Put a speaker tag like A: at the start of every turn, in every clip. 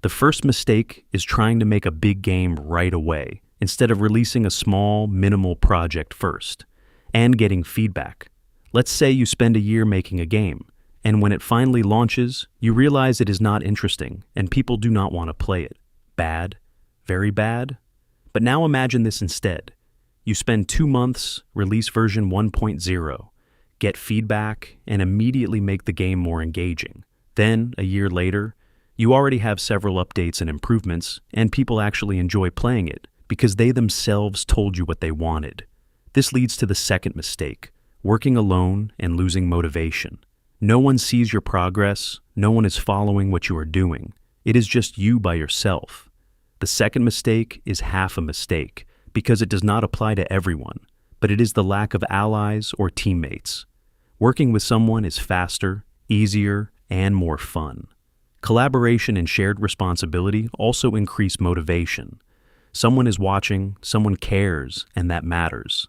A: The first mistake is trying to make a big game right away, instead of releasing a small, minimal project first, and getting feedback. Let's say you spend a year making a game, and when it finally launches, you realize it is not interesting and people do not want to play it. Bad? Very bad? But now imagine this instead. You spend 2 months, release version 1.0, get feedback, and immediately make the game more engaging. Then, a year later, you already have several updates and improvements, and people actually enjoy playing it because they themselves told you what they wanted. This leads to the second mistake, working alone and losing motivation. No one sees your progress, no one is following what you are doing. It is just you by yourself. The second mistake is half a mistake because it does not apply to everyone, but it is the lack of allies or teammates. Working with someone is faster, easier, and more fun. Collaboration and shared responsibility also increase motivation. Someone is watching, someone cares, and that matters.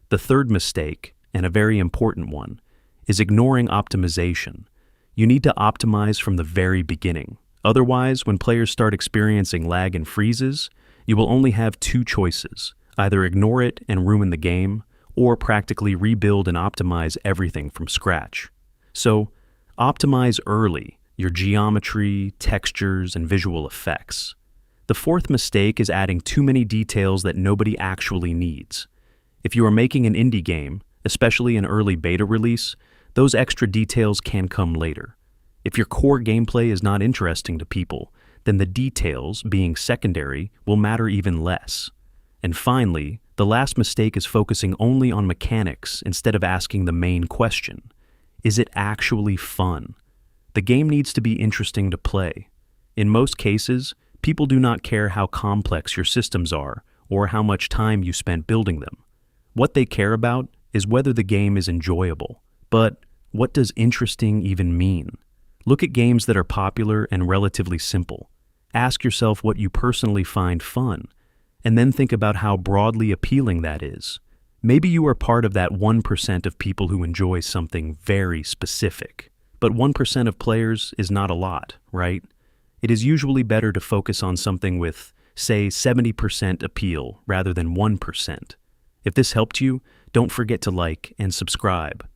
A: The third mistake, and a very important one, is ignoring optimization. You need to optimize from the very beginning. Otherwise, when players start experiencing lag and freezes, you will only have 2 choices: either ignore it and ruin the game, or practically rebuild and optimize everything from scratch. So, optimize early, your geometry, textures, and visual effects. The fourth mistake is adding too many details that nobody actually needs. If you are making an indie game, especially an early beta release, those extra details can come later. If your core gameplay is not interesting to people, then the details, being secondary, will matter even less. And finally, the last mistake is focusing only on mechanics instead of asking the main question: is it actually fun? The game needs to be interesting to play. In most cases, people do not care how complex your systems are or how much time you spent building them. What they care about is whether the game is enjoyable. But what does interesting even mean? Look at games that are popular and relatively simple. Ask yourself what you personally find fun, and then think about how broadly appealing that is. Maybe you are part of that 1% of people who enjoy something very specific. But 1% of players is not a lot, right? It is usually better to focus on something with, say, 70% appeal rather than 1%. If this helped you, don't forget to like and subscribe.